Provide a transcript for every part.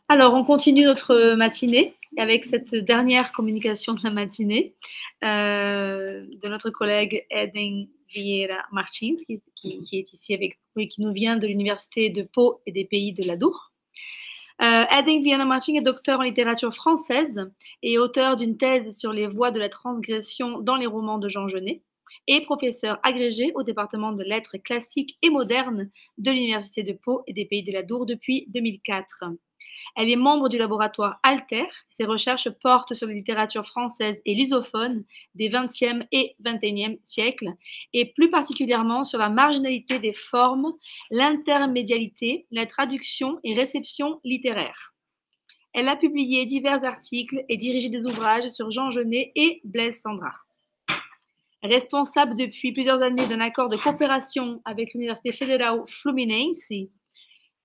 Alors, on continue notre matinée avec cette dernière communication de la matinée de notre collègue Eden Vieira Martins, qui est ici avec nous et qui nous vient de l'Université de Pau et des Pays de l'Adour. Eden Vieira Martins est docteur en littérature française et auteur d'une thèse sur les voies de la transgression dans les romans de Jean Genet et professeur agrégé au département de lettres classiques et modernes de l'Université de Pau et des Pays de l'Adour depuis 2004. Elle est membre du laboratoire Alter. Ses recherches portent sur la littérature française et lusophone des XXe et XXIe siècles, et plus particulièrement sur la marginalité des formes, l'intermédialité, la traduction et réception littéraire. Elle a publié divers articles et dirigé des ouvrages sur Jean Genet et Blaise Cendrars. Responsable depuis plusieurs années d'un accord de coopération avec l'Université Federal Fluminense,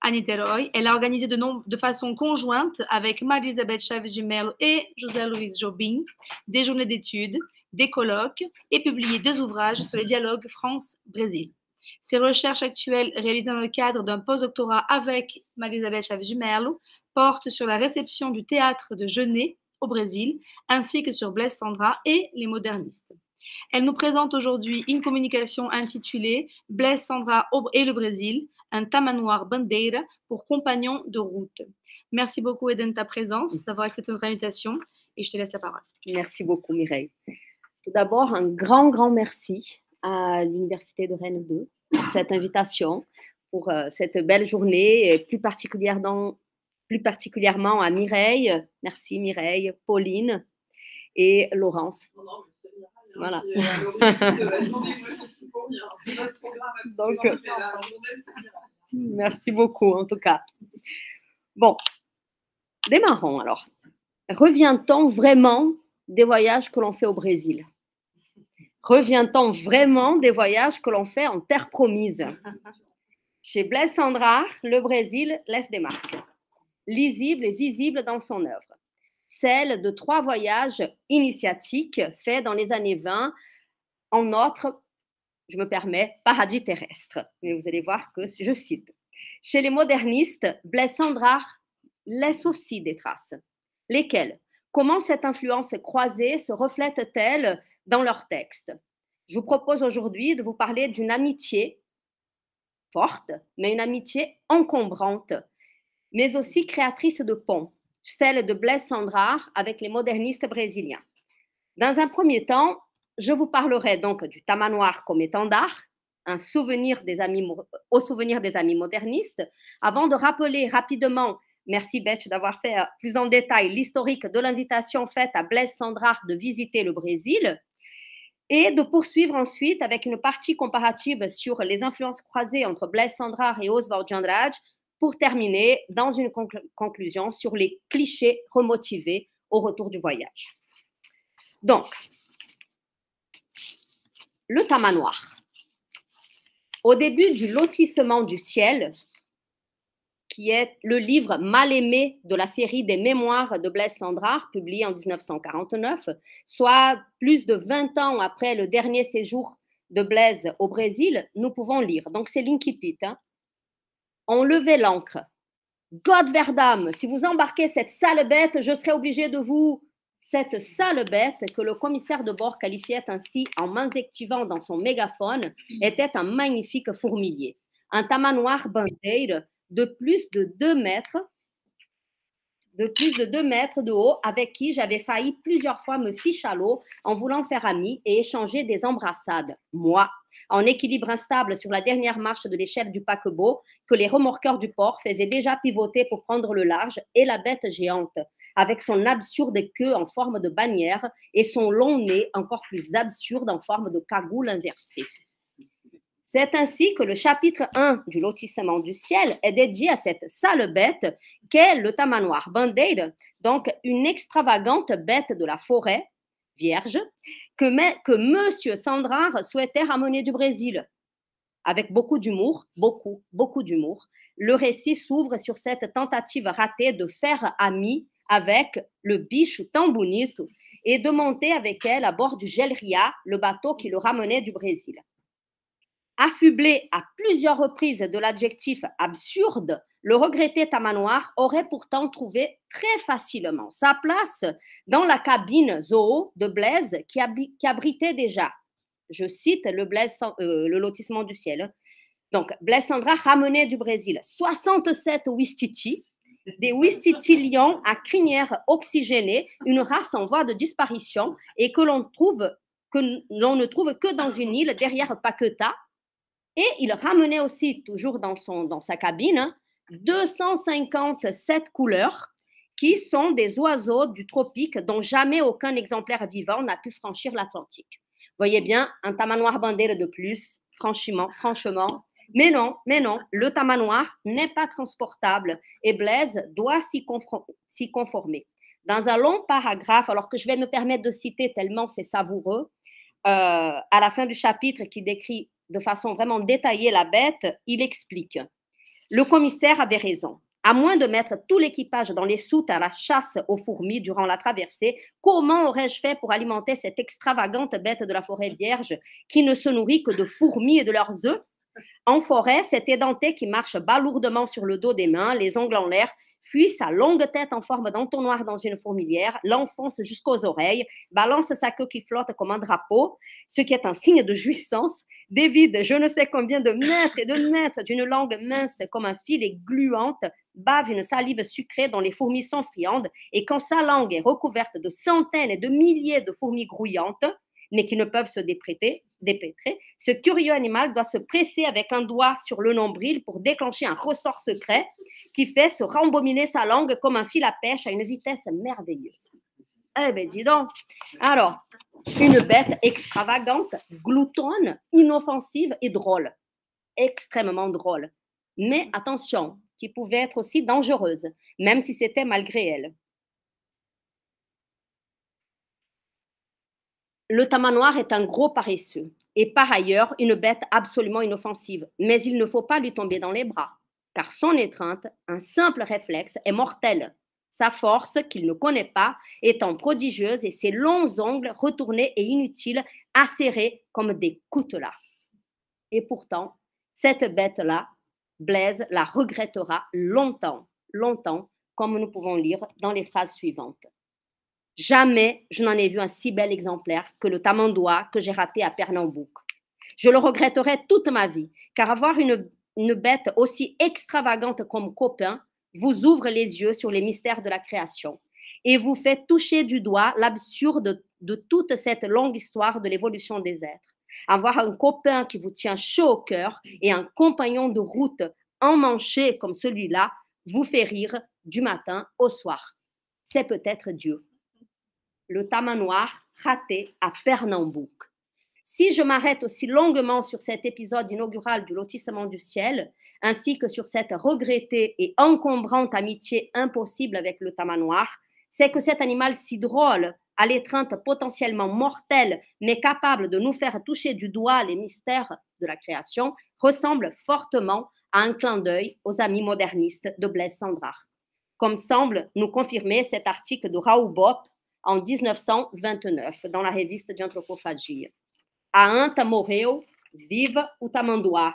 à Niterói, elle a organisé de façon conjointe avec Maria-Elisabeth Chaves de Mello et José Luis Jobim des journées d'études, des colloques et publié 2 ouvrages sur les dialogues France-Brésil. Ses recherches actuelles réalisées dans le cadre d'un postdoctorat avec Maria-Elisabeth Chaves de Mello portent sur la réception du théâtre de Genet au Brésil, ainsi que sur Blaise Cendrars et les modernistes. Elle nous présente aujourd'hui une communication intitulée « Blaise Cendrars et le Brésil, un tamanoir bandeira pour compagnon de route ». Merci beaucoup, Eden, de ta présence, d'avoir accepté notre invitation, et je te laisse la parole. Merci beaucoup, Mireille. Tout d'abord, un grand merci à l'Université de Rennes 2 pour cette invitation, pour cette belle journée, et plus particulièrement à Mireille. Merci Mireille, Pauline et Laurence. Voilà. Donc, merci beaucoup en tout cas. Bon, démarrons alors. Revient-on vraiment des voyages que l'on fait au Brésil? Revient-on vraiment des voyages que l'on fait en terre promise? Chez Blaise Cendrars, le Brésil laisse des marques, lisibles et visibles dans son œuvre. Celle de 3 voyages initiatiques faits dans les années 20 en notre, je me permets, paradis terrestre. Mais vous allez voir que je cite. Chez les modernistes, Blaise Cendrars laisse aussi des traces. Lesquelles? Comment cette influence croisée se reflète-t-elle dans leurs textes? Je vous propose aujourd'hui de vous parler d'une amitié forte, mais une amitié encombrante, mais aussi créatrice de ponts, celle de Blaise Cendrars avec les modernistes brésiliens. Dans un premier temps, je vous parlerai donc du tamanoir comme étendard, au souvenir des amis modernistes, avant de rappeler rapidement, merci Beth d'avoir fait plus en détail l'historique de l'invitation faite à Blaise Cendrars de visiter le Brésil, et de poursuivre ensuite avec une partie comparative sur les influences croisées entre Blaise Cendrars et Oswald de Andrade, pour terminer dans une conclusion sur les clichés remotivés au retour du voyage. Donc, le tamanoir. Au début du Lotissement du ciel, qui est le livre mal aimé de la série des mémoires de Blaise Cendrars, publié en 1949, soit plus de 20 ans après le dernier séjour de Blaise au Brésil, nous pouvons lire. Donc, c'est l'incipit, hein. On levait l'ancre. God verdam, si vous embarquez cette sale bête, je serai obligé de vous... Cette sale bête, que le commissaire de bord qualifiait ainsi en m'invectivant dans son mégaphone, était un magnifique fourmilier. Un tamanoir bandeira de plus de 2 mètres de haut, avec qui j'avais failli plusieurs fois me ficher à l'eau en voulant faire ami et échanger des embrassades. Moi, en équilibre instable sur la dernière marche de l'échelle du paquebot, que les remorqueurs du port faisaient déjà pivoter pour prendre le large, et la bête géante, avec son absurde queue en forme de bannière et son long nez encore plus absurde en forme de cagoule inversée. C'est ainsi que le chapitre 1 du Lotissement du ciel est dédié à cette sale bête qu'est le tamanoir bandeira, donc une extravagante bête de la forêt, vierge, que Monsieur Cendrars souhaitait ramener du Brésil. Avec beaucoup d'humour, beaucoup d'humour, le récit s'ouvre sur cette tentative ratée de faire ami avec le bicho tão bonito et de monter avec elle à bord du Gelria, le bateau qui le ramenait du Brésil. Affublé à plusieurs reprises de l'adjectif absurde, le regretté Tamanoir aurait pourtant trouvé très facilement sa place dans la cabine zoo de Blaise qui abritait déjà, je cite le lotissement du ciel. Donc, Blaise Cendrars ramenait du Brésil 67 ouistiti, des ouistiti lions à crinière oxygénée, une race en voie de disparition et que l'on ne trouve que dans une île derrière Paquetá. Et il ramenait aussi, toujours dans sa cabine, 257 couleurs qui sont des oiseaux du tropique dont jamais aucun exemplaire vivant n'a pu franchir l'Atlantique. Voyez bien, un tamanoir bandeira de plus, franchement. Mais non, le tamanoir n'est pas transportable et Blaise doit s'y conformer. Dans un long paragraphe, alors que je vais me permettre de citer tellement c'est savoureux, à la fin du chapitre qui décrit de façon vraiment détaillée la bête, il explique. Le commissaire avait raison. À moins de mettre tout l'équipage dans les soutes à la chasse aux fourmis durant la traversée, comment aurais-je fait pour alimenter cette extravagante bête de la forêt vierge qui ne se nourrit que de fourmis et de leurs œufs? En forêt, cet édenté qui marche balourdement sur le dos des mains, les ongles en l'air, fuit sa longue tête en forme d'entonnoir dans une fourmilière, l'enfonce jusqu'aux oreilles, balance sa queue qui flotte comme un drapeau, ce qui est un signe de jouissance, dévide je ne sais combien de mètres et de mètres d'une langue mince comme un fil et gluante, bave une salive sucrée dont les fourmis sont friandes, et quand sa langue est recouverte de centaines et de milliers de fourmis grouillantes, mais qui ne peuvent se dépêtrer, ce curieux animal doit se presser avec un doigt sur le nombril pour déclencher un ressort secret qui fait se rembobiner sa langue comme un fil à pêche à une vitesse merveilleuse. Eh bien, dis donc. Alors, une bête extravagante, gloutonne, inoffensive et drôle. Extrêmement drôle. Mais attention, qui pouvait être aussi dangereuse, même si c'était malgré elle. Le tamanoir est un gros paresseux et par ailleurs une bête absolument inoffensive, mais il ne faut pas lui tomber dans les bras, car son étreinte, un simple réflexe, est mortelle. Sa force, qu'il ne connaît pas, étant prodigieuse et ses longs ongles retournés et inutiles, acérés comme des coutelas. Et pourtant, cette bête-là, Blaise la regrettera longtemps, comme nous pouvons lire dans les phrases suivantes. Jamais je n'en ai vu un si bel exemplaire que le tamandoua que j'ai raté à Pernambouc. Je le regretterai toute ma vie, car avoir une bête aussi extravagante comme copain vous ouvre les yeux sur les mystères de la création et vous fait toucher du doigt l'absurde de toute cette longue histoire de l'évolution des êtres. Avoir un copain qui vous tient chaud au cœur et un compagnon de route emmanché comme celui-là vous fait rire du matin au soir. C'est peut-être Dieu. Le tamanoir raté à Pernambouc. Si je m'arrête aussi longuement sur cet épisode inaugural du lotissement du ciel, ainsi que sur cette regrettée et encombrante amitié impossible avec le tamanoir, c'est que cet animal si drôle, à l'étreinte potentiellement mortelle, mais capable de nous faire toucher du doigt les mystères de la création, ressemble fortement à un clin d'œil aux amis modernistes de Blaise Cendrars, comme semble nous confirmer cet article de Raoul Bopp en 1929 dans la revista de Anthropophagie. A anta morreu, viva o tamanduá.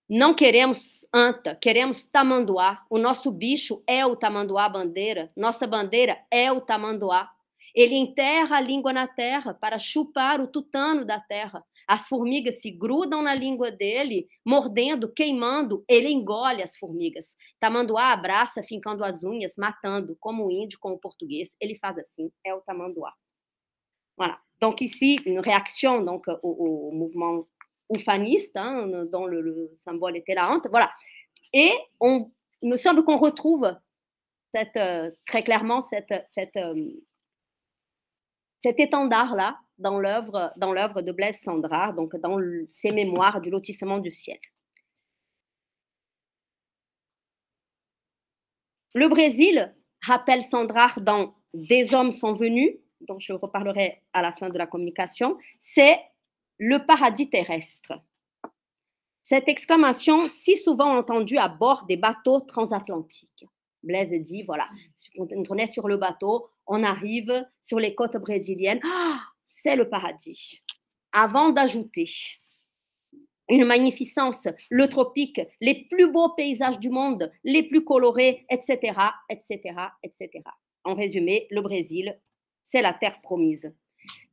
Não queremos anta, queremos tamanduá. O nosso bicho é o tamanduá bandeira, nossa bandeira é o tamanduá. Ele enterra a língua na terra para chupar o tutano da terra. As formigas se grudam na língua dele, mordendo, queimando, ele engole as formigas. Tamanduá abraça, fincando as unhas, matando, como o índio com o português. Ele faz assim, é o tamanduá. Voilà. Donc ici, une réaction donc, au mouvement oufaniste, hein, dont le symbole était la hante. Voilà. Et il me semble qu'on retrouve très clairement cet étendard-là dans l'œuvre de Blaise Cendrars, donc dans ses mémoires du lotissement du ciel. Le Brésil, rappelle Cendrars dans Des hommes sont venus, dont je reparlerai à la fin de la communication, c'est le paradis terrestre. Cette exclamation si souvent entendue à bord des bateaux transatlantiques. Blaise dit, voilà, on est sur le bateau, on arrive sur les côtes brésiliennes, c'est le paradis. avant d'ajouter une magnificence, le tropique, les plus beaux paysages du monde, les plus colorés, etc., etc., etc. En résumé, le Brésil, c'est la terre promise.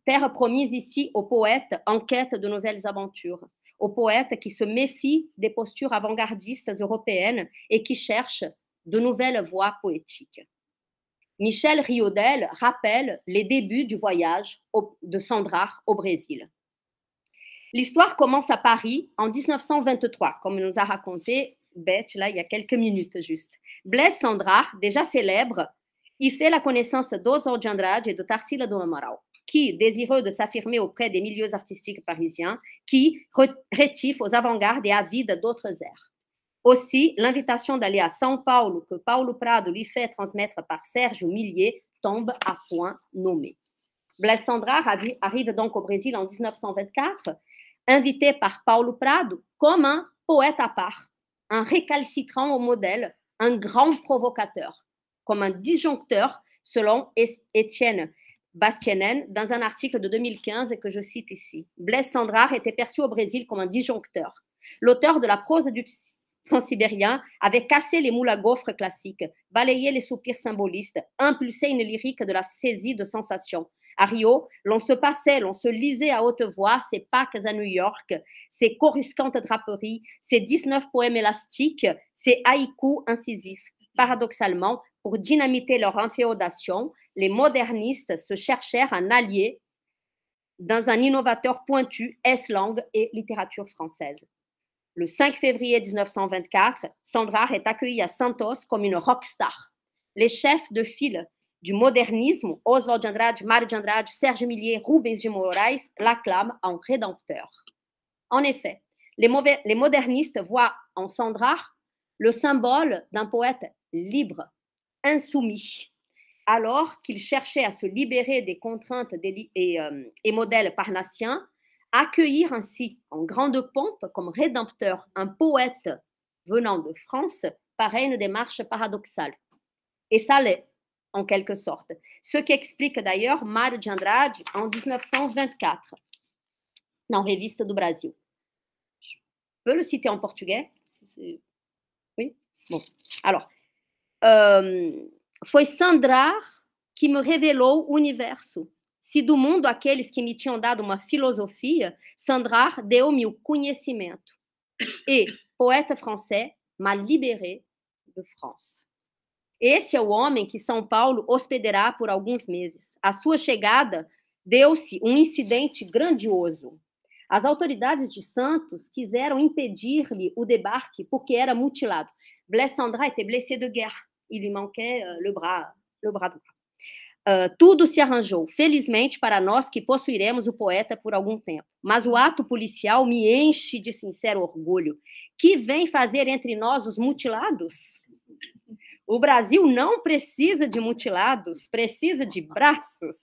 Terre promise ici aux poètes en quête de nouvelles aventures, aux poètes qui se méfient des postures avant-gardistes européennes et qui cherchent de nouvelles voies poétiques. Michel Riodel rappelle les débuts du voyage de Sandrard au Brésil. L'histoire commence à Paris en 1923, comme nous a raconté Beth là, il y a quelques minutes juste. Blaise Sandrard, déjà célèbre, y fait la connaissance d'Oswald de Andrade et de Tarsila do Amaral, qui, désireux de s'affirmer auprès des milieux artistiques parisiens, qui rétifs aux avant-gardes et avides d'autres airs. Aussi, l'invitation d'aller à São Paulo que Paulo Prado lui fait transmettre par Serge Millier tombe à point nommé. Blaise Sandrard arrive donc au Brésil en 1924, invité par Paulo Prado comme un poète à part, un récalcitrant au modèle, un grand provocateur, comme un disjoncteur, selon Étienne Bastienen, dans un article de 2015 que je cite ici. Blaise Sandrard était perçu au Brésil comme un disjoncteur. L'auteur de la prose du transsibérien avait cassé les moules à gaufres classiques, balayé les soupirs symbolistes, impulsé une lyrique de la saisie de sensations. À Rio, l'on se passait, l'on se lisait à haute voix ces Pâques à New York, ces coruscantes draperies, ces 19 poèmes élastiques, ces haïkus incisifs. Paradoxalement, pour dynamiter leur inféodation, les modernistes se cherchèrent un allié dans un innovateur pointu, S-langue et littérature française. Le 5 février 1924, Sandrard est accueilli à Santos comme une rockstar. Les chefs de file du modernisme, Oswald de Andrade, Mário de Andrade, Serge Millier, Rubens de Moraes, l'acclament en rédempteur. En effet, les modernistes voient en Sandrard le symbole d'un poète libre, insoumis, alors qu'il cherchait à se libérer des contraintes et modèles parnassiens, accueillir ainsi en grande pompe comme rédempteur un poète venant de France paraît une démarche paradoxale. Et ça l'est, en quelque sorte. Ce qui explique d'ailleurs Mário de Andrade en 1924, dans Revista do Brasil. Je peux le citer en portugais? Oui? Bon. Alors, foi Sandrard que me revelou o universo. Se do mundo aqueles que me tinham dado uma filosofia, Sandrard deu-me o conhecimento. E, poeta français, m'a libéré de France. Esse é o homem que São Paulo hospedará por alguns meses. À sua chegada, deu-se um incidente grandioso. As autoridades de Santos quiseram impedir-lhe o débarque porque era mutilado. Blaise Sandrard était blessé de guerre. Il lui manquait le bras droit. Tudo se arranjou, felizmente para nós que possuiremos o poeta por algum tempo. Mas o ato policial me enche de sincero orgulho. Que vem fazer entre nós os mutilados? O Brasil não precisa de mutilados, precisa de braços.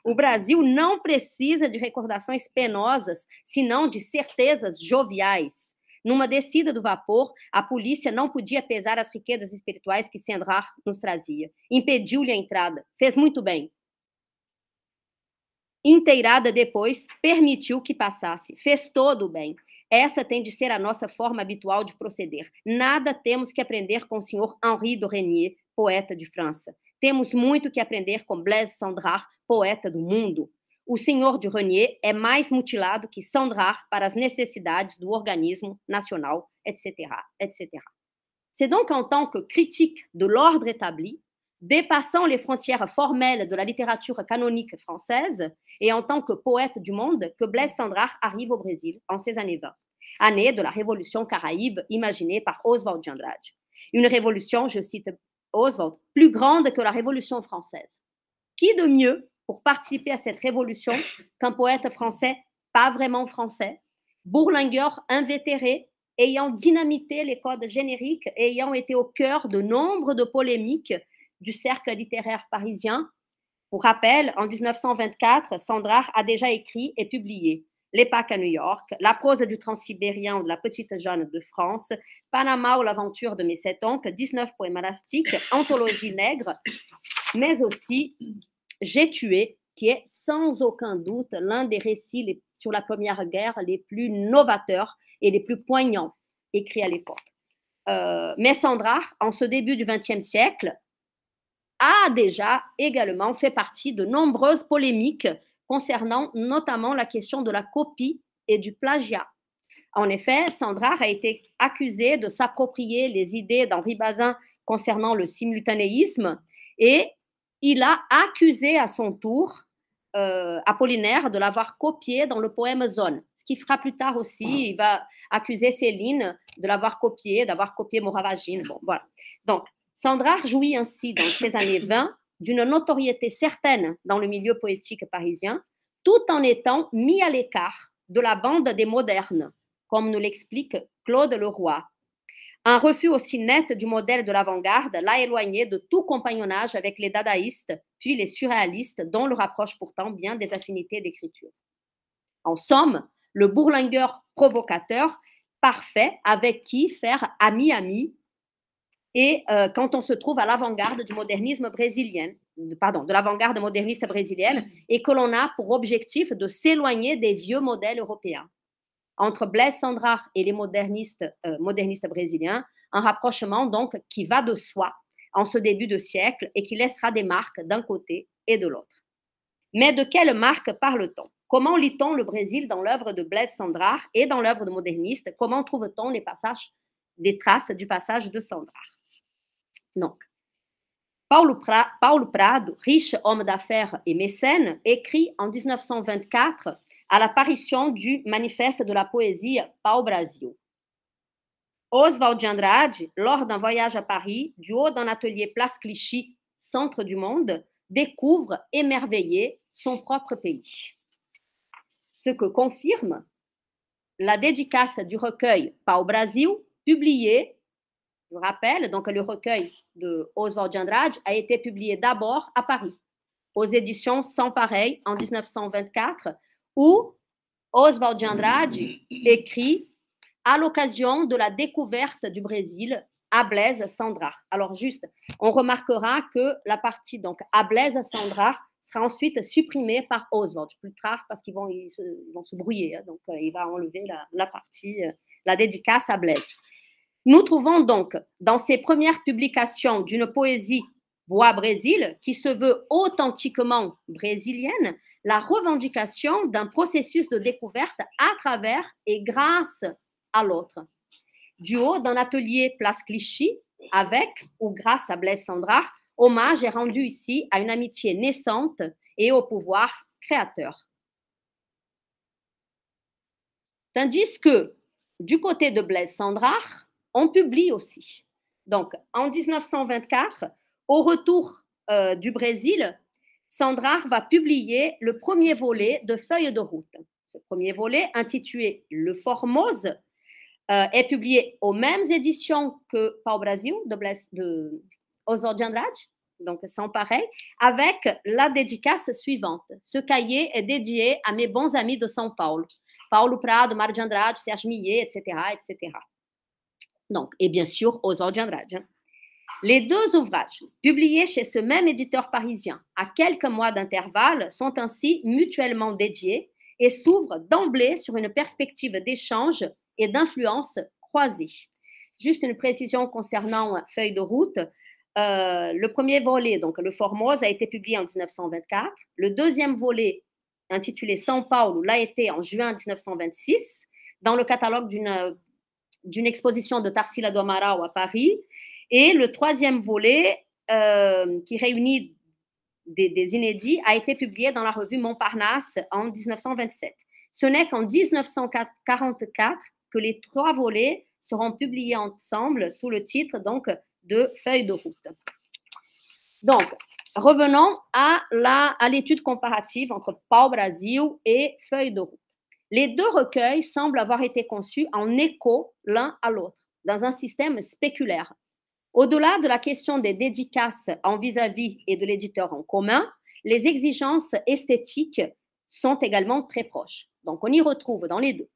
O Brasil não precisa de recordações penosas, senão de certezas joviais. Numa descida do vapor, a polícia não podia pesar as riquezas espirituais que Sandrard nos trazia. Impediu-lhe a entrada. Fez muito bem. Inteirada depois, permitiu que passasse. Fez todo o bem. Essa tem de ser a nossa forma habitual de proceder. Nada temos que aprender com o senhor Henri de Régnier, poeta de França. Temos muito que aprender com Blaise Sandrard, poeta do mundo. O senhor de Régnier é mais mutilado que Sandrard para as necessidades do organisme national, etc., etc. C'est donc en tant que critique de l'ordre établi, dépassant les frontières formelles de la littérature canonique française, et en tant que poète du monde, que Blaise Sandrard arrive au Brésil en ces années 20, année de la révolution caraïbe imaginée par Oswald de Andrade. Une révolution, je cite Oswald, plus grande que la révolution française. Qui de mieux pour participer à cette révolution qu'un poète français pas vraiment français, bourlingueur invétéré, ayant dynamité les codes génériques et ayant été au cœur de nombre de polémiques du cercle littéraire parisien. Pour rappel, en 1924, Sandrard a déjà écrit et publié Les Pâques à New York, La prose du transsibérien ou de la petite Jeanne de France, Panama ou l'aventure de mes 7 oncles, 19 poèmes élastiques, Anthologie nègre, mais aussi J'ai tué, qui est sans aucun doute l'un des récits sur la Première Guerre les plus novateurs et les plus poignants écrits à l'époque. Mais Sandrach, en ce début du XXe siècle, a déjà également fait partie de nombreuses polémiques concernant notamment la question de la copie et du plagiat. En effet, Sandrach a été accusé de s'approprier les idées d'Henri Bazin concernant le simultanéisme et il a accusé à son tour Apollinaire de l'avoir copié dans le poème Zone. Ce qu'il fera plus tard aussi, il va accuser Céline de l'avoir copié, d'avoir copié Moravagine. Bon, voilà. Donc, Sandrach jouit ainsi dans ces années 20 d'une notoriété certaine dans le milieu poétique parisien, tout en étant mis à l'écart de la bande des modernes, comme nous l'explique Claude Leroy. Un refus aussi net du modèle de l'avant-garde l'a éloigné de tout compagnonnage avec les dadaïstes, puis les surréalistes, dont le rapproche pourtant bien des affinités d'écriture. En somme, le bourlingueur provocateur parfait avec qui faire ami-ami, et quand on se trouve à l'avant-garde du modernisme brésilien, de l'avant-garde moderniste brésilienne, et que l'on a pour objectif de s'éloigner des vieux modèles européens. Entre Blaise Sandrach et les modernistes brésiliens, un rapprochement donc qui va de soi en ce début de siècle et qui laissera des marques d'un côté et de l'autre. Mais de quelles marques parle-t-on? Comment lit-on le Brésil dans l'œuvre de Blaise Sandrach et dans l'œuvre de moderniste? Comment trouve-t-on des traces du passage de Sandrach? Donc, Paulo Prado, riche homme d'affaires et mécène, écrit en 1924 à l'apparition du manifeste de la poésie Pau-Brasil. Oswald de Andrade, lors d'un voyage à Paris, du haut d'un atelier Place Clichy, centre du monde, découvre émerveillé son propre pays. Ce que confirme la dédicace du recueil Pau-Brasil, publié, je rappelle, donc le recueil de Oswald de Andrade a été publié d'abord à Paris, aux éditions Sans Pareil en 1924, où Oswald de Andrade écrit à l'occasion de la découverte du Brésil à Blaise Sandrach. Alors juste, on remarquera que la partie donc à Blaise Sandrach sera ensuite supprimée par Oswald plus tard parce qu'ils vont se brouiller. Donc il va enlever la partie, la dédicace à Blaise. Nous trouvons donc dans ces premières publications d'une poésie Bois-Brésil, qui se veut authentiquement brésilienne, la revendication d'un processus de découverte à travers et grâce à l'autre. Du haut d'un atelier Place Clichy, avec ou grâce à Blaise Sandrach, hommage est rendu ici à une amitié naissante et au pouvoir créateur. Tandis que du côté de Blaise Sandrach, on publie aussi. Donc, en 1924, au retour du Brésil, Sandrach va publier le premier volet de Feuilles de route. Ce premier volet, intitulé Le Formose, est publié aux mêmes éditions que Pau-Brasil de Oswald de Andrade, donc sans pareil, avec la dédicace suivante. Ce cahier est dédié à mes bons amis de São Paulo, Paulo Prado, Mário de Andrade, Serge Millet, etc., etc. Donc, et bien sûr, Oswald de Andrade. Les deux ouvrages, publiés chez ce même éditeur parisien à quelques mois d'intervalle, sont ainsi mutuellement dédiés et s'ouvrent d'emblée sur une perspective d'échange et d'influence croisée. Juste une précision concernant Feuilles de route. Le premier volet, donc le Formose, a été publié en 1924. Le deuxième volet, intitulé São Paulo, l'a été en juin 1926, dans le catalogue d'une exposition de Tarsila do Amaral à Paris. Et le troisième volet, qui réunit des inédits, a été publié dans la revue Montparnasse en 1927. Ce n'est qu'en 1944 que les trois volets seront publiés ensemble sous le titre donc, de Feuilles de route. Donc, revenons à l'étude comparative entre Pau-Brasil et Feuilles de route. Les deux recueils semblent avoir été conçus en écho l'un à l'autre, dans un système spéculaire. Au-delà de la question des dédicaces en vis-à-vis et de l'éditeur en commun, les exigences esthétiques sont également très proches. Donc, on y retrouve dans les deux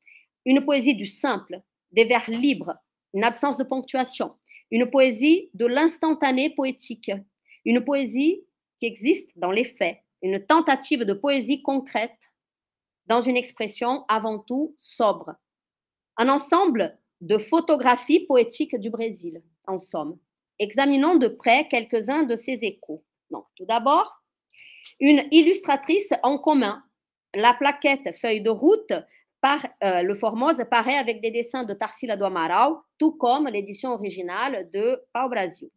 une poésie du simple, des vers libres, une absence de ponctuation, une poésie de l'instantané poétique, une poésie qui existe dans les faits, une tentative de poésie concrète, dans une expression avant tout sobre. Un ensemble de photographies poétiques du Brésil, en somme. Examinons de près quelques-uns de ces échos. Donc, tout d'abord, une illustratrice en commun. La plaquette feuille de route par le Formosa paraît avec des dessins de Tarsila do Amaral, tout comme l'édition originale de Pau Brasil.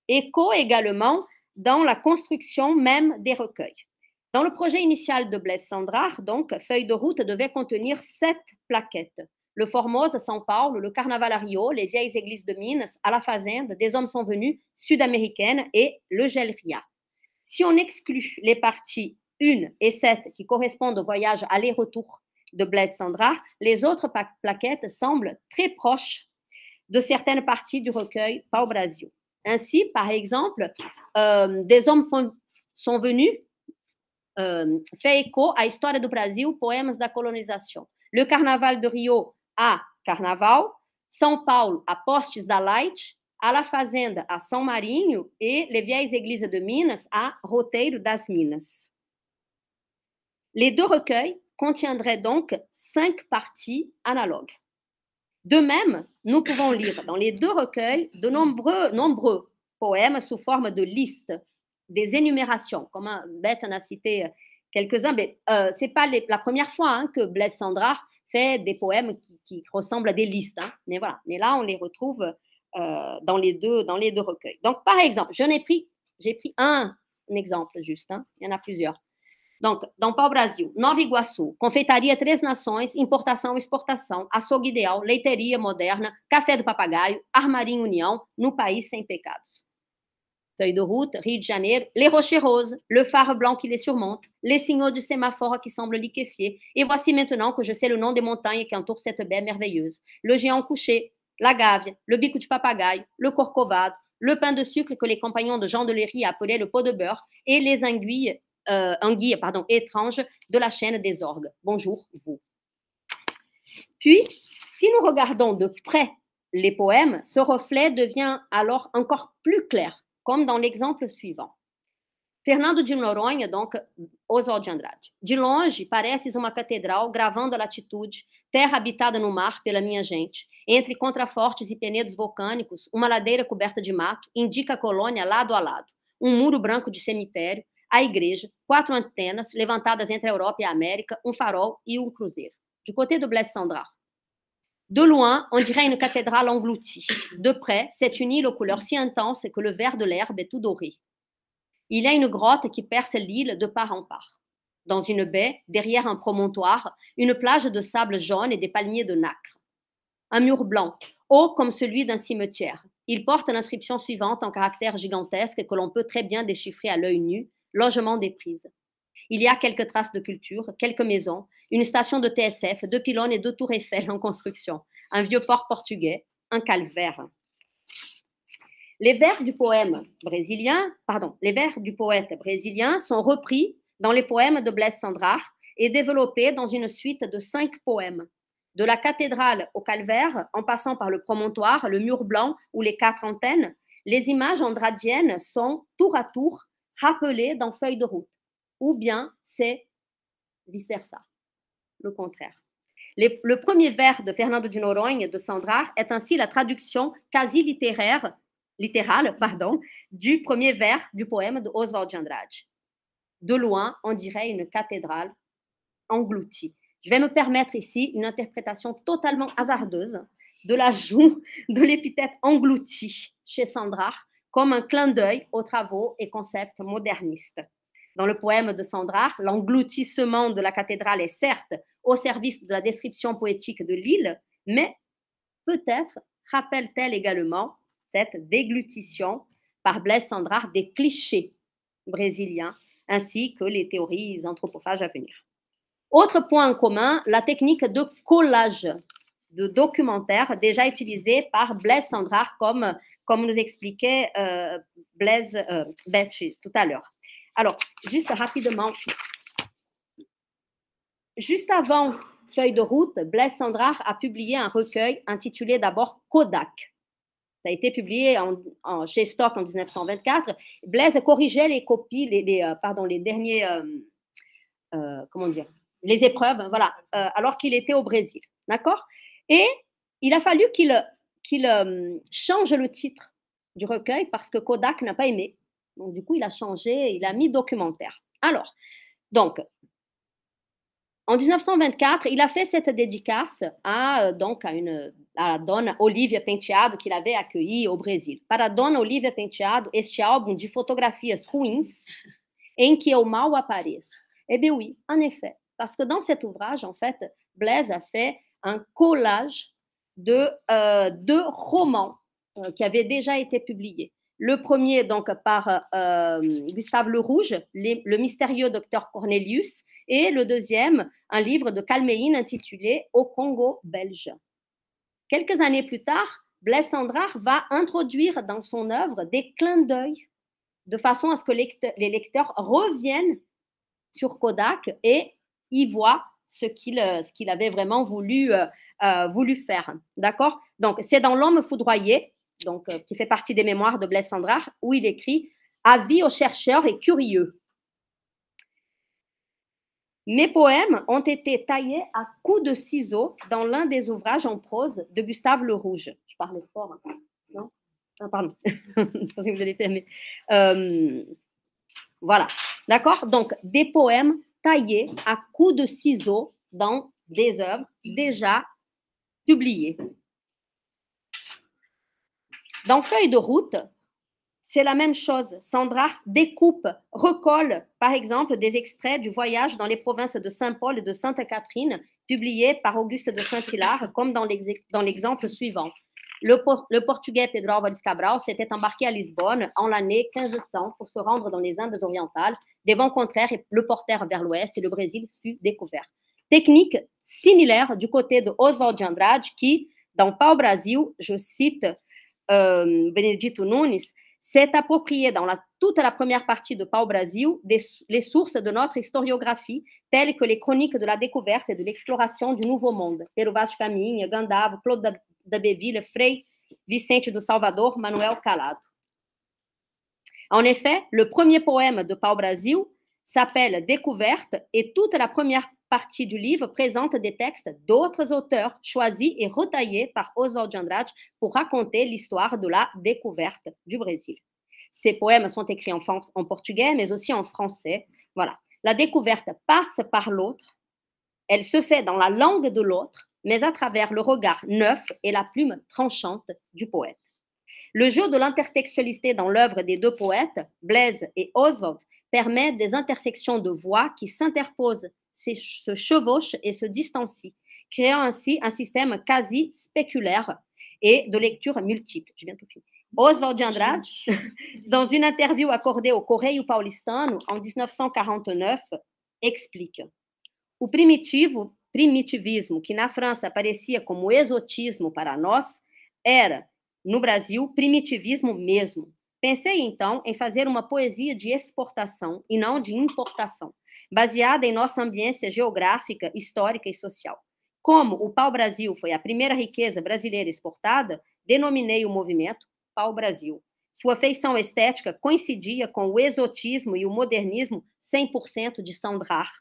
Écho également dans la construction même des recueils. Dans le projet initial de Blaise Cendrars, donc, feuille de route devait contenir 7 plaquettes. Le Formosa, São Paulo, le Carnaval à Rio, les vieilles églises de Minas, à la Fazenda, Des hommes sont venus, Sud-américaine et le Gelria. Si on exclut les parties 1 et 7 qui correspondent au voyage aller-retour de Blaise Cendrars, les autres plaquettes semblent très proches de certaines parties du recueil Pau Brasil. Ainsi, par exemple, Des hommes sont venus fait écho à História do Brasil, poèmes da colonização. Le Carnaval de Rio à Carnaval, São Paulo à Postes da Light, à La Fazenda à São Marinho et les vieilles églises de Minas à Roteiro das Minas. Les 2 recueils contiendraient donc 5 parties analogues. De même, nous pouvons lire dans les 2 recueils de nombreux poèmes sous forme de listes, des énumérations, comme Beth en a cité quelques-uns, mais ce n'est pas la première fois que Blaise Cendrars fait des poèmes qui ressemblent à des listes. Mais voilà, mais là, on les retrouve dans les deux recueils. Donc, par exemple, j'ai pris un exemple juste, il y en a plusieurs. Donc, dans Pau Brasil, Nova Iguaçu, Confeitaria Três Nações, Importação e Exportação, Açougue Ideal, Leiteria Moderna, Café do Papagaio, Armarinho União, No País Sem Pecados. Feuille de route, Rio de Janeiro, les rochers roses, le phare blanc qui les surmonte, les signaux du sémaphore qui semblent liquéfiés, et voici maintenant que je sais le nom des montagnes qui entourent cette baie merveilleuse. Le géant couché, la Gávea, le bico de papagaio, le corcovado, le pain de sucre que les compagnons de Jean de Léry appelaient le pot de beurre, et les anguilles étranges de la chaîne des orgues. Bonjour, vous. Puis, si nous regardons de près les poèmes, ce reflet devient alors encore plus clair, comme dans l'exemple suivant. Fernando de Noronha, donc, Oswald de Andrade. De longe, pareces uma catedral gravando a latitude, terra habitada no mar pela minha gente. Entre contrafortes e penedos vulcânicos, uma ladeira coberta de mato indica a colônia lado a lado. Muro branco de cemitério, a igreja, 4 antenas levantadas entre a Europa e a América, farol e cruzeiro. Du côté de Blaise Cendrars. De loin, on dirait une cathédrale engloutie. De près, c'est une île aux couleurs si intenses que le vert de l'herbe est tout doré. Il y a une grotte qui perce l'île de part en part. Dans une baie, derrière un promontoire, une plage de sable jaune et des palmiers de nacre. Un mur blanc, haut comme celui d'un cimetière. Il porte l'inscription suivante en caractères gigantesques que l'on peut très bien déchiffrer à l'œil nu, logement des prises. Il y a quelques traces de culture, quelques maisons, une station de TSF, 2 pylônes et 2 tours Eiffel en construction, un vieux port portugais, un calvaire. Les vers du poète brésilien sont repris dans les poèmes de Blaise Cendrars et développés dans une suite de 5 poèmes. De la cathédrale au calvaire, en passant par le promontoire, le mur blanc ou les 4 antennes, les images andradiennes sont tour à tour rappelées dans Feuille de route. Ou bien c'est vice-versa, le contraire. Le premier vers de Fernando de Noronha de Cendrars est ainsi la traduction quasi littérale du premier vers du poème de Oswald de Andrade. De loin, on dirait une cathédrale engloutie. Je vais me permettre ici une interprétation totalement hasardeuse de l'ajout de l'épithète englouti chez Cendrars comme un clin d'œil aux travaux et concepts modernistes. Dans le poème de Cendrars, l'engloutissement de la cathédrale est certes au service de la description poétique de l'île, mais peut-être rappelle-t-elle également cette déglutition par Blaise Cendrars des clichés brésiliens ainsi que les théories anthropophages à venir. Autre point en commun, la technique de collage de documentaire déjà utilisée par Blaise Cendrars comme nous expliquait Betchy tout à l'heure. Alors, juste rapidement, juste avant Feuille de route, Blaise Cendrars a publié un recueil intitulé d'abord Kodak. Ça a été publié chez Stock en 1924. Blaise corrigeait les copies, les derniers, les épreuves, voilà, alors qu'il était au Brésil. D'accord? Et il a fallu qu'il change le titre du recueil parce que Kodak n'a pas aimé. Donc, du coup, il a changé, il a mis documentaire. Alors, donc, en 1924, il a fait cette dédicace à la dona Olívia Penteado, qu'il avait accueillie au Brésil. Para a dona Olívia Penteado, este álbum de fotografias ruins em que eu mal apareço. Eh bien oui, en effet, parce que dans cet ouvrage, en fait, Blaise a fait un collage de deux romans qui avaient déjà été publiés. Le premier, donc, par Gustave Le Rouge, Le mystérieux docteur Cornelius, et le deuxième, un livre de Calmeine intitulé Au Congo belge. Quelques années plus tard, Blaise Cendrars va introduire dans son œuvre des clins d'œil de façon à ce que les lecteurs reviennent sur Kodak et y voient ce qu'il avait vraiment voulu faire. D'accord? Donc, c'est dans L'Homme foudroyé, donc, qui fait partie des mémoires de Blaise Cendrars, où il écrit « Avis aux chercheurs et curieux. Mes poèmes ont été taillés à coups de ciseaux dans l'un des ouvrages en prose de Gustave Le Rouge. » Je parlais fort, hein. Non? Ah, pardon. Je pensais que vous alliez fermer. Voilà. D'accord? Donc, des poèmes taillés à coups de ciseaux dans des œuvres déjà publiées. Dans Feuille de route, c'est la même chose. Cendrars découpe, recolle, par exemple, des extraits du voyage dans les provinces de Saint-Paul et de Sainte-Catherine, publiés par Auguste de Saint-Hilaire, comme dans l'exemple suivant. Le Portugais Pedro Álvares Cabral s'était embarqué à Lisbonne en l'année 1500 pour se rendre dans les Indes orientales. Des vents contraires le portèrent vers l'ouest et le Brésil fut découvert. Technique similaire du côté de Oswald de Andrade qui, dans Pau-Brasil, je cite Benedito Nunes, s'est approprié dans toute la première partie de Pau-Brasil les sources de notre historiographie, telles que les chroniques de la découverte et de l'exploration du Nouveau Monde, Pero Vaz de Caminha, Gandavo, Claude d'Abbeville, Frei Vicente do Salvador, Manuel Calado. En effet, le premier poème de Pau-Brasil s'appelle Découverte et toute la première partie du livre présente des textes d'autres auteurs choisis et retaillés par Oswald de Andrade pour raconter l'histoire de la découverte du Brésil. Ces poèmes sont écrits en portugais, mais aussi en français. Voilà. La découverte passe par l'autre, elle se fait dans la langue de l'autre, mais à travers le regard neuf et la plume tranchante du poète. Le jeu de l'intertextualité dans l'œuvre des deux poètes, Blaise et Oswald, permet des intersections de voix qui s'interposent, se chevauchent et se distancient, créant ainsi un système quasi spéculaire et de lecture multiple. J'ai bientôt fini. Oswald de Andrade, dans une interview accordée au Correio Paulistano en 1949, explique: o primitivismo, que na França aparecia como exotismo para nós, era, no Brasil, primitivismo mesmo. Pensei, então, em fazer uma poesia de exportação e não de importação, baseada em nossa ambiência geográfica, histórica e social. Como o pau-brasil foi a primeira riqueza brasileira exportada, denominei o movimento Pau-Brasil. Sua feição estética coincidia com o exotismo e o modernismo 100% de Cendrars,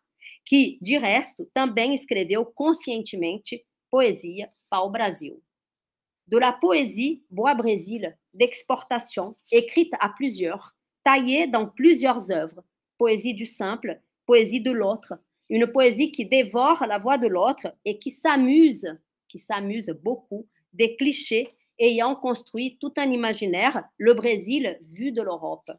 que, de resto, também escreveu conscientemente poesia pau-brasil. De la poésie bois-brésil d'exportation, écrite à plusieurs, taillée dans plusieurs œuvres, poésie du simple, poésie de l'autre, une poésie qui dévore la voix de l'autre et qui s'amuse beaucoup des clichés ayant construit tout un imaginaire, le Brésil vu de l'Europe.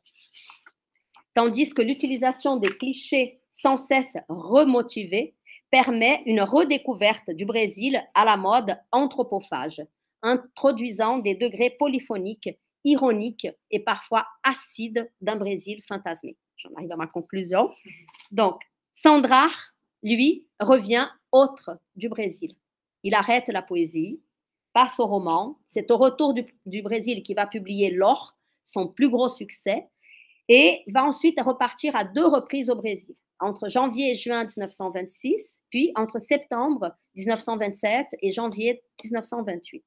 Tandis que l'utilisation des clichés sans cesse remotivés permet une redécouverte du Brésil à la mode anthropophage, introduisant des degrés polyphoniques, ironiques et parfois acides d'un Brésil fantasmé. J'en arrive à ma conclusion. Donc, Cendrars, lui, revient autre du Brésil. Il arrête la poésie, passe au roman. C'est au retour du Brésil qu'il va publier L'Or, son plus gros succès, et va ensuite repartir à 2 reprises au Brésil, entre janvier et juin 1926, puis entre septembre 1927 et janvier 1928.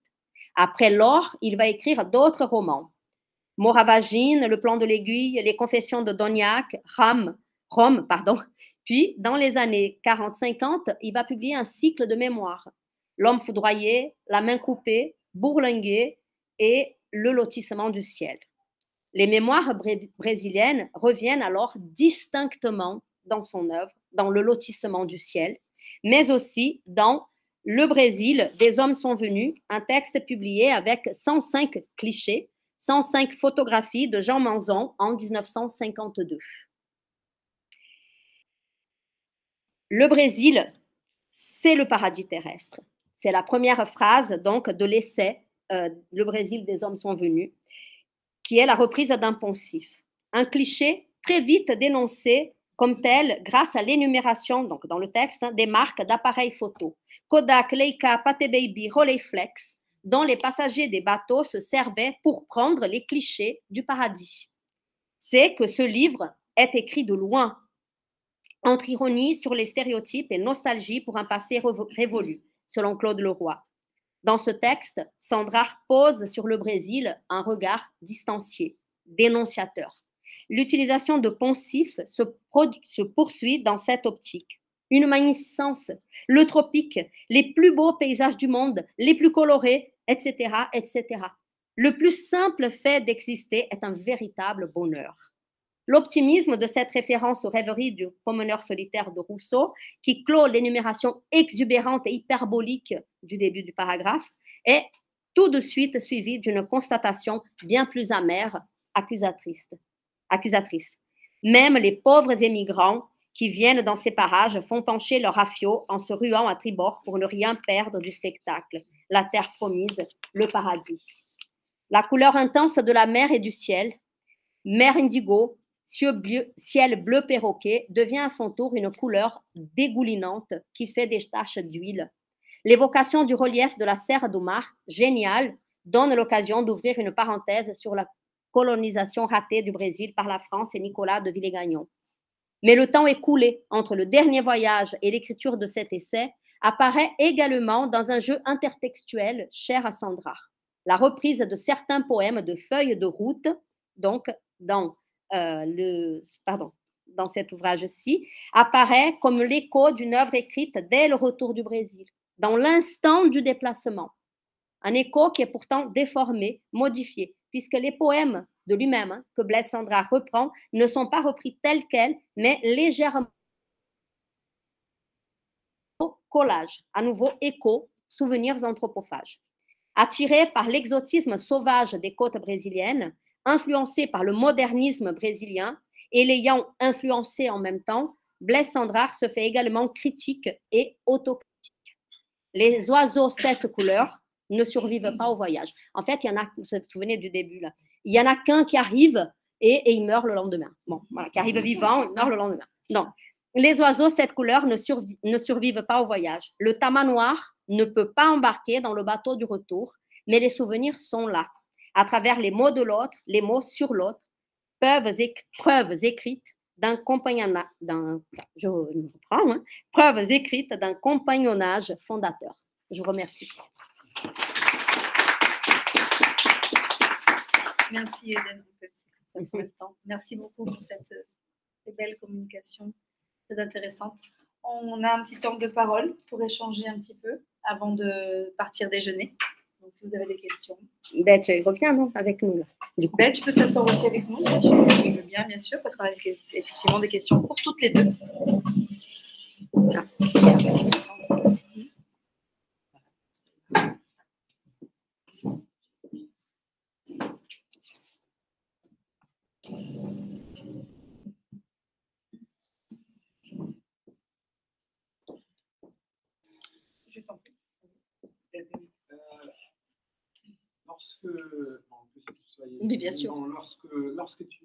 Après L'Or, il va écrire d'autres romans. Moravagine, Le Plan de l'Aiguille, Les Confessions de Dognac, Rome, Puis, dans les années 40-50, il va publier un cycle de mémoires. L'homme foudroyé, La main coupée, Bourlinguer et Le lotissement du ciel. Les mémoires brésiliennes reviennent alors distinctement dans son œuvre, dans Le lotissement du ciel, mais aussi dans Le Brésil, des hommes sont venus, un texte publié avec 105 clichés, 105 photographies de Jean Manzon en 1952. Le Brésil, c'est le paradis terrestre. C'est la première phrase donc de l'essai Le Brésil, des hommes sont venus, qui est la reprise d'un poncif. Un cliché très vite dénoncé comme tel grâce à l'énumération, donc dans le texte, des marques d'appareils photo. Kodak, Leica, Pathé Baby, Rolleiflex, dont les passagers des bateaux se servaient pour prendre les clichés du paradis. C'est que ce livre est écrit de loin, entre ironie sur les stéréotypes et nostalgie pour un passé révolu, selon Claude Leroy. Dans ce texte, Sandrard pose sur le Brésil un regard distancié, dénonciateur. L'utilisation de poncifs se poursuit dans cette optique. Une magnificence, le tropique, les plus beaux paysages du monde, les plus colorés, etc., etc. Le plus simple fait d'exister est un véritable bonheur. L'optimisme de cette référence aux rêveries du promeneur solitaire de Rousseau, qui clôt l'énumération exubérante et hyperbolique du début du paragraphe, est tout de suite suivi d'une constatation bien plus amère, accusatrice. Même les pauvres émigrants qui viennent dans ces parages font pencher leur rafio en se ruant à tribord pour ne rien perdre du spectacle. La terre promise, le paradis. La couleur intense de la mer et du ciel, mer indigo, ciel bleu perroquet, devient à son tour une couleur dégoulinante qui fait des taches d'huile. L'évocation du relief de la Serra do Mar, géniale, donne l'occasion d'ouvrir une parenthèse sur la colonisation ratée du Brésil par la France et Nicolas de Villegagnon. Mais le temps écoulé entre le dernier voyage et l'écriture de cet essai apparaît également dans un jeu intertextuel cher à Sandrard. La reprise de certains poèmes de Feuilles de route, donc dans cet ouvrage-ci, apparaît comme l'écho d'une œuvre écrite dès le retour du Brésil, dans l'instant du déplacement. Un écho qui est pourtant déformé, modifié, puisque les poèmes de lui-même que Blaise Sandrard reprend ne sont pas repris tels quels, mais légèrement collage, à nouveau écho, souvenirs anthropophages. Attiré par l'exotisme sauvage des côtes brésiliennes, influencé par le modernisme brésilien et l'ayant influencé en même temps, Blaise Sandrard se fait également critique et autocritique. Les oiseaux 7 couleurs ne survivent pas au voyage. En fait, il y en a, vous vous souvenez du début là, il y en a qu'un qui arrive et il meurt le lendemain. Bon, voilà, qui arrive vivant, il meurt le lendemain. Non, les oiseaux 7 couleurs ne survivent pas au voyage. Le tamanoir ne peut pas embarquer dans le bateau du retour, mais les souvenirs sont là. À travers les mots de l'autre, les mots sur l'autre, preuves écrites d'un compagnonnage, preuves écrites d'un compagnonnage fondateur. Je vous remercie. Merci Hélène, pour l'instant. Merci beaucoup pour cette belle communication, très intéressante. On a un petit temps de parole pour échanger un petit peu avant de partir déjeuner. Donc, si vous avez des questions. Betch, reviens non, avec nous. Là, Betch peut s'asseoir aussi avec nous, bien sûr. Je veux bien, bien sûr, parce qu'on a effectivement des questions pour toutes les deux. Merci. Je t'en prie. Bien sûr. Lorsque tu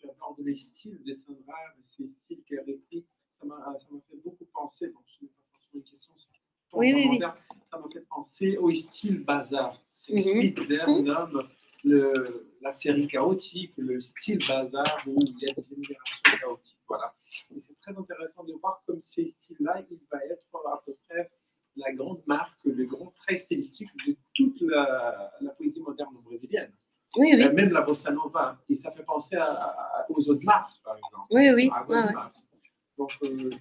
abordes les styles des Sandrard, ces styles qu'elle repris, ça m'a fait beaucoup penser, donc ce n'est pas forcément une question, c'est oui. Ça m'a fait penser au style bazar. C'est Spitzer nomme la série chaotique, le style bazar où il y a des émulations chaotiques. Voilà. Et c'est très intéressant de voir comme ces styles-là, il va être à peu près la grande marque, le grand trait stylistique de toute la poésie moderne brésilienne. Oui. Même la bossa nova. Et ça fait penser aux Audes Mars, par exemple. Oui. À Mars. Donc, je me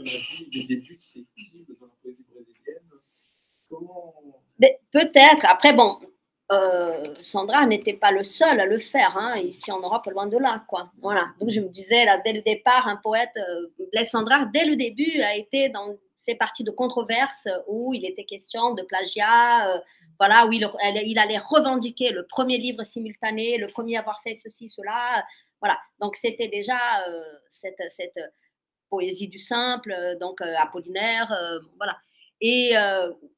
ton avis, des débuts de ces styles dans la poésie brésilienne? Comment... Peut-être. Après, bon, Sandra n'était pas le seul à le faire, hein, ici en Europe, loin de là, quoi. Voilà. Donc, je me disais, là, dès le départ, un poète, Blaise Sandrard, dès le début, fait partie de controverses où il était question de plagiat, voilà, où il allait revendiquer le premier livre simultané, le premier à avoir fait ceci, cela. Voilà. Donc, c'était déjà cette poésie du simple, donc Apollinaire, voilà. Et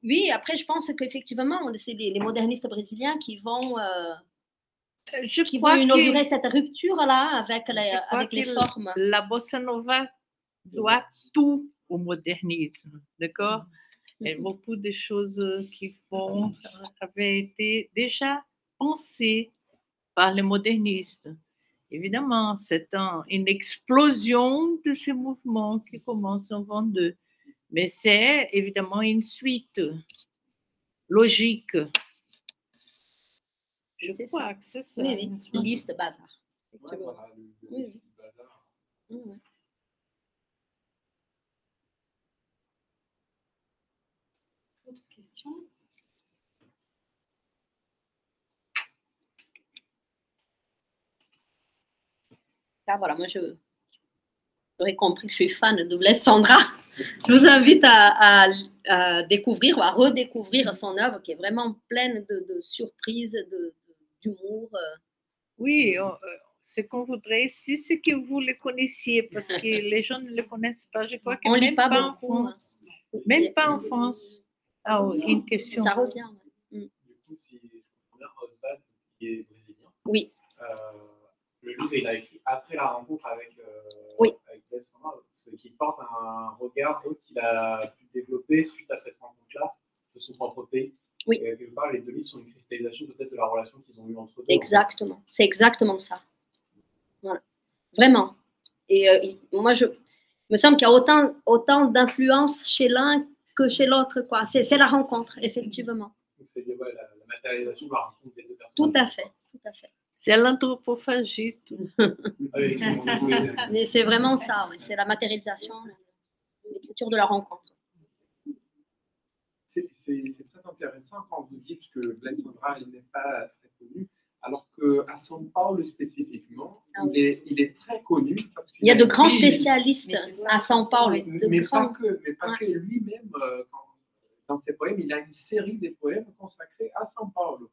oui, après, je pense qu'effectivement, c'est les modernistes brésiliens qui vont inaugurer cette rupture-là avec les formes. La bossa nova doit tout au modernisme, d'accord? Et beaucoup de choses qui avaient été déjà pensées par les modernistes. Évidemment, c'est une explosion de ces mouvements qui commencent en 22. Mais c'est évidemment une suite logique. Je crois que c'est ça. Oui, oui. Liste bazar. Ouais, voilà, le style bazar. Oui. Autre question? Là, voilà, moi, j'aurais compris que je suis fan de Blaise Sandrard. Je vous invite à découvrir ou à redécouvrir son œuvre qui est vraiment pleine de surprises, d'humour. Oui, ce qu'on voudrait ici, c'est que vous le connaissiez parce que les gens ne le connaissent pas. Je crois que On même lit pas pas en beaucoup, France. Même pas en France. Ah oui, une question. Ça revient. Du coup, si je comprends bien, Oswald, qui est brésilien, oui. Le livre, il a écrit après la rencontre avec Blaise Sandrard, ce qui porte un regard qu'il a pu développer suite à cette rencontre-là de son propre pays. Oui. Et quelque part, les deux livres sont une cristallisation peut-être de la relation qu'ils ont eue entre eux. Exactement, en fait. C'est exactement ça. Voilà. Vraiment. Et moi, il me semble qu'il y a autant d'influence chez l'un que chez l'autre, quoi. C'est la rencontre, effectivement. C'est la matérialisation de la rencontre des deux personnes. Tout à fait, tout à fait. C'est l'anthropophagie. Mais c'est vraiment ça, oui. C'est la matérialisation, l'écriture de la rencontre. C'est très intéressant quand vous dites que Blaise Sandrard n'est pas très connu, alors qu'à São Paulo spécifiquement, il est très connu. Parce qu'il y a de grands spécialistes à São Paulo. Mais pas que lui-même, dans ses poèmes, il a une série de poèmes consacrés à São Paulo.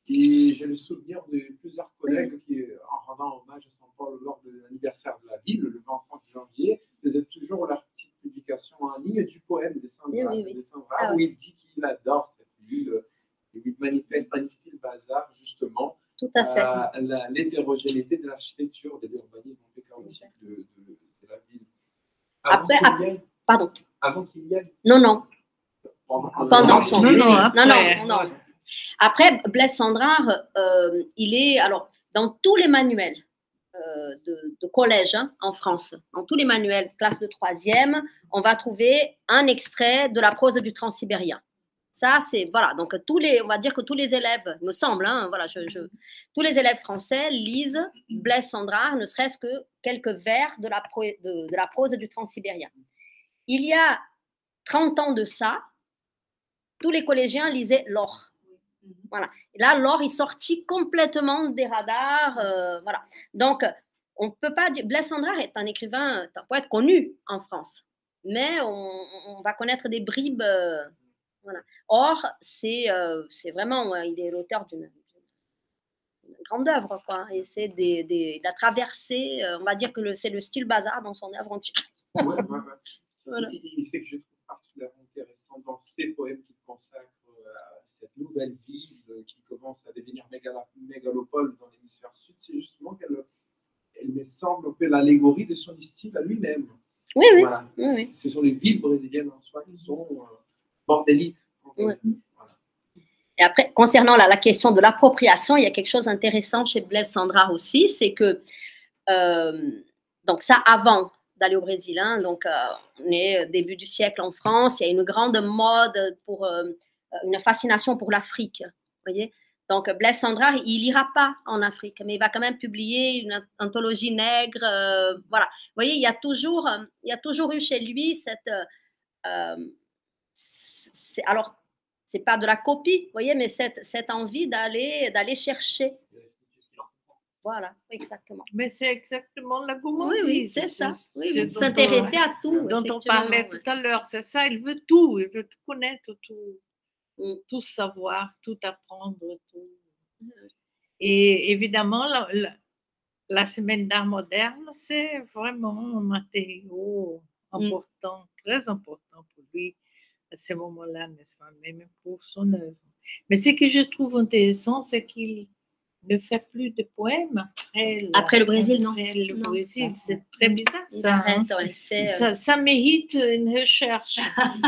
Et j'ai le souvenir de plusieurs collègues qui, en rendant hommage à São Paulo lors de l'anniversaire de la ville, le 25 janvier, faisaient toujours leur petite publication en ligne du poème de Sandrard, où il dit qu'il adore cette ville, et il manifeste un style bazar, justement, tout à fait. L'hétérogénéité de l'architecture, de l'urbanisme chaotique de la ville. Avant qu'il y aille. Non. Pendant son Non. Après, Blaise Sandrard, il est, alors, dans tous les manuels de collège en France, dans tous les manuels classe de 3e, on va trouver un extrait de la prose du Transsibérien. Ça, c'est, voilà, donc on va dire que tous les élèves, me semble, hein, voilà, tous les élèves français lisent Blaise Sandrard, ne serait-ce que quelques vers de la prose du Transsibérien. Il y a 30 ans de ça, tous les collégiens lisaient l'or. Voilà. Et là, l'or est sorti complètement des radars. Voilà. Donc, on ne peut pas dire. Blaise Sandrard est un écrivain, un poète connu en France, mais on va connaître des bribes. Voilà. Or, c'est vraiment, il est l'auteur d'une grande œuvre, quoi. Et c'est il a traversé, on va dire que c'est le style bazar dans son œuvre entière. Ouais. Voilà. Et c'est que je trouve particulièrement intéressant dans ces poèmes qu'il consacre à cette nouvelle ville qui commence à devenir mégalopole dans l'hémisphère sud, c'est justement qu'elle me semble un peu l'allégorie de son style à lui-même. Oui. Voilà. Oui. Ce sont les villes brésiliennes en soi qui sont bordéliques. Oui. Voilà. Et après, concernant la question de l'appropriation, il y a quelque chose d'intéressant chez Blaise Sandrard aussi, c'est que, donc ça avant d'aller au Brésil, hein, donc on est début du siècle en France, il y a une grande mode pour une fascination pour l'Afrique, voyez. Donc, Blaise Cendrars, il n'ira pas en Afrique, mais il va quand même publier une anthologie nègre. Voilà. Vous voyez, il y a toujours eu chez lui cette. Alors, c'est pas de la copie, vous voyez, mais cette envie d'aller chercher. Voilà, exactement. Mais c'est exactement la gourmandise. Oui, c'est ça. Oui, dont s'intéresser à tout. Dont on parlait tout à l'heure, c'est ça, il veut tout, il veut tout connaître, tout savoir, tout apprendre, tout. Et évidemment, la semaine d'art moderne, c'est vraiment un matériau important, très important pour lui à ce moment-là, n'est-ce pas, même pour son œuvre. Mais ce que je trouve intéressant, c'est qu'il ne fait plus de poèmes après le Brésil, non. Après le Brésil, c'est très bizarre il ça. Arrête, Ça mérite une recherche.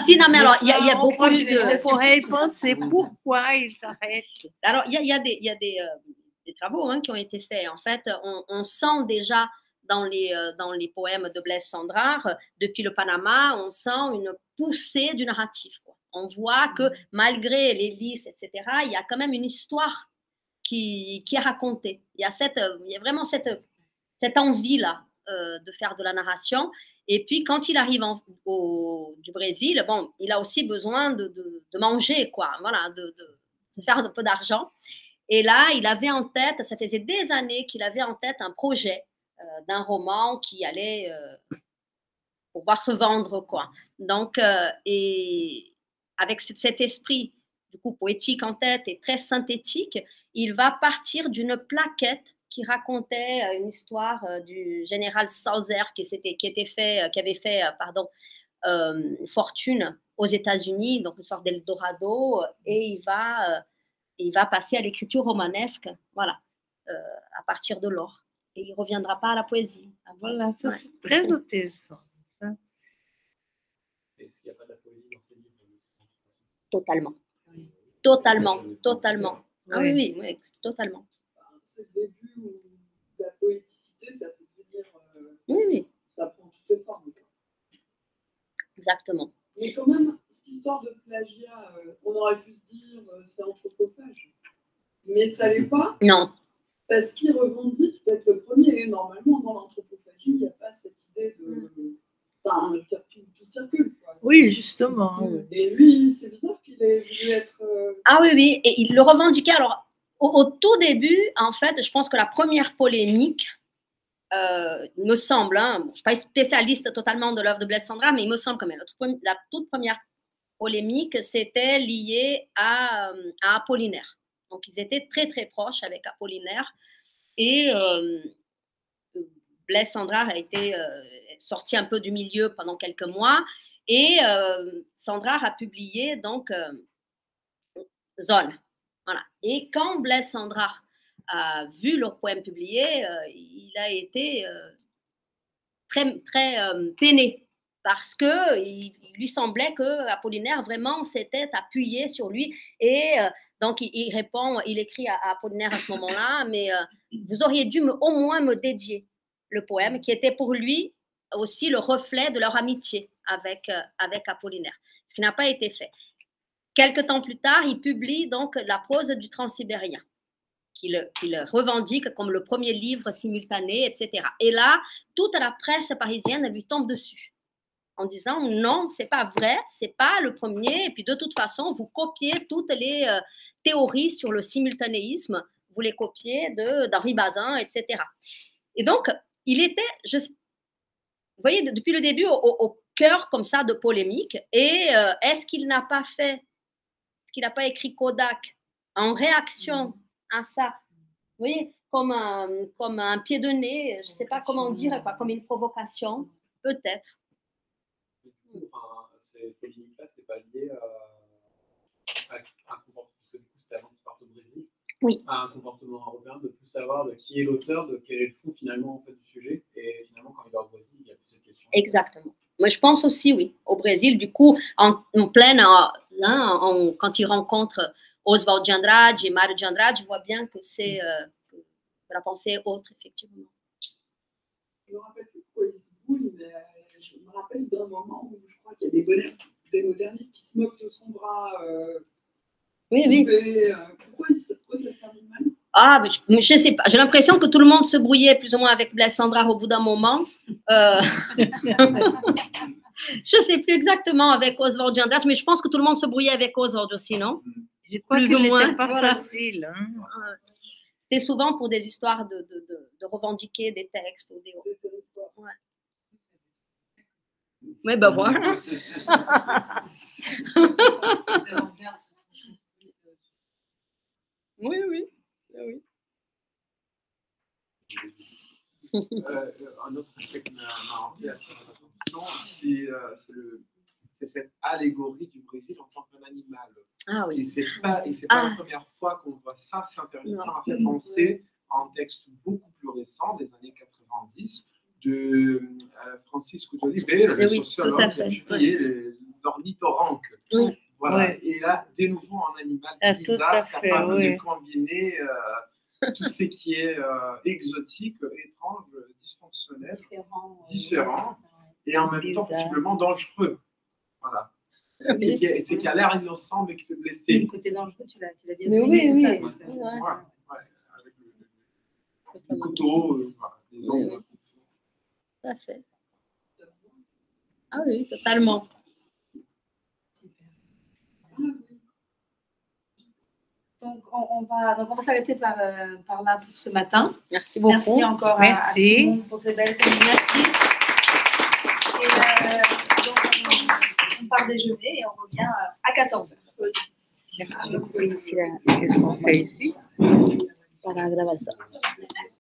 Si, non, mais alors, il y a beaucoup de... On pourrait y penser pourquoi il s'arrête. Alors, il y a des travaux qui ont été faits. En fait, on sent déjà dans les poèmes de Blaise Cendrars, depuis le Panama, on sent une poussée du narratif, quoi. On voit que malgré les lices, etc., il y a quand même une histoire qui est racontée. Il y a vraiment cette envie-là de faire de la narration. Et puis, quand il arrive du Brésil, bon, il a aussi besoin de manger, quoi. Voilà, de faire un peu d'argent. Et là, il avait en tête, ça faisait des années qu'il avait en tête un projet d'un roman qui allait pouvoir se vendre, quoi. Donc, et avec cet esprit, du coup, poétique en tête et très synthétique, il va partir d'une plaquette qui racontait une histoire du général Sauser qui avait fait fortune aux États-Unis, donc une sorte d'Eldorado, et il va passer à l'écriture romanesque, voilà, à partir de l'or. Et il ne reviendra pas à la poésie. Voilà, ça c'est très intéressant. Est-ce qu'il n'y a pas de la poésie dans ces livres? Totalement. Totalement. Ah oui, totalement. C'est le début où la poéticité, ça peut devenir. Oui. Ça prend toutes les formes. Exactement. Mais quand même, cette histoire de plagiat, on aurait pu se dire c'est anthropophage. Mais ça l'est pas. Non. Parce qu'il revendique peut-être le premier. Et normalement, dans l'anthropophagie, il n'y a pas cette idée de. Enfin, tout circule. Quoi. Oui, justement. Et lui, c'est bizarre qu'il ait voulu être. Ah oui. Et il le revendiquait. Alors, au tout début, en fait, je pense que la première polémique, il me semble, je ne suis pas spécialiste totalement de l'œuvre de Blaise Cendrars, mais il me semble quand même, la toute première polémique, c'était lié à Apollinaire. Donc, ils étaient très, très proches avec Apollinaire. Et Blaise Cendrars a été sorti un peu du milieu pendant quelques mois. Et Cendrars a publié, donc, Zone. Voilà. Et quand Blaise Cendrars a vu le poème publié, il a été très, très peiné parce qu'il lui semblait que Apollinaire vraiment s'était appuyé sur lui. Et donc, il écrit à Apollinaire à ce moment-là, mais vous auriez dû au moins me dédier le poème qui était pour lui aussi le reflet de leur amitié avec Apollinaire, ce qui n'a pas été fait. Quelque temps plus tard, il publie donc La prose du Transsibérien, qu'il revendique comme le premier livre simultané, etc. Et là, toute la presse parisienne lui tombe dessus en disant non, c'est pas vrai, c'est pas le premier, et puis de toute façon, vous copiez toutes les théories sur le simultanéisme, vous les copiez d'Henri Bazin, etc. Et donc, il était, vous voyez, depuis le début, au cœur comme ça de polémique, et est-ce qu'il n'a pas écrit Kodak en réaction à ça, vous voyez, comme un pied de nez, je ne sais pas comment dire, quoi, comme une provocation, peut-être. Ces polémiques-là, c'est pas lié à un comportement, parce que du coup, c'était avant qu'ils partent au Brésil, à un comportement européen de plus savoir de qui est l'auteur, de quel est le fond finalement en fait, du sujet, et finalement, quand il va au Brésil, il y a plus cette question. Exactement. Moi, je pense aussi, oui, au Brésil, du coup, en pleine, quand il rencontre Oswald de Andrade et Mário de Andrade, je vois bien que c'est la pensée est autre, effectivement. Je ne me rappelle plus pourquoi il se bouille, mais je me rappelle d'un moment où je crois qu'il y a des modernistes qui se moquent de son bras. Oui. Pourquoi ça se Ah, mais je sais pas. J'ai l'impression que tout le monde se brouillait plus ou moins avec Blaise Cendrars au bout d'un moment. Je sais plus exactement avec Oswald Jandat, mais je pense que tout le monde se brouillait avec Oswald aussi, non? Je crois Plus qu'il ou moins, n'était pas voilà. facile. Hein. C'était souvent pour des histoires de revendiquer des textes. Ou des... Ouais. Mais ben voilà. Oui, oui. Oui. Un autre aspect qui m'a rappelé à son attention, c'est cette allégorie du Brésil en tant qu'un animal. Ah oui. Et c'est pas la première fois qu'on voit ça. C'est intéressant. Ça m'a fait penser à un texte beaucoup plus récent, des années 90, de Francisco de Oliveira, le sociologue qui a publié l'ornithorynque. Oui. Voilà. Ouais. Et là, de nouveau, un animal Tout à bizarre, fait, capable oui. de combiner tout ce qui est exotique, étrange, dysfonctionnel, différent, et en même temps Bizarre. possiblement dangereux. Voilà. C'est qui a l'air innocent, mais qui peut Le blesser. côté dangereux, tu l'as bien Mais souligné, oui, c'est oui. ça. Ouais. Ouais, avec le couteau, voilà, les ongles. Tout à fait. Ah oui, totalement. Donc, on va s'arrêter par là pour ce matin. Merci beaucoup. Merci encore à tout le monde pour ces belles témoignages. Et donc, on part déjeuner et on revient à 14h. Qu'est-ce qu'on fait ici? Para la grabación.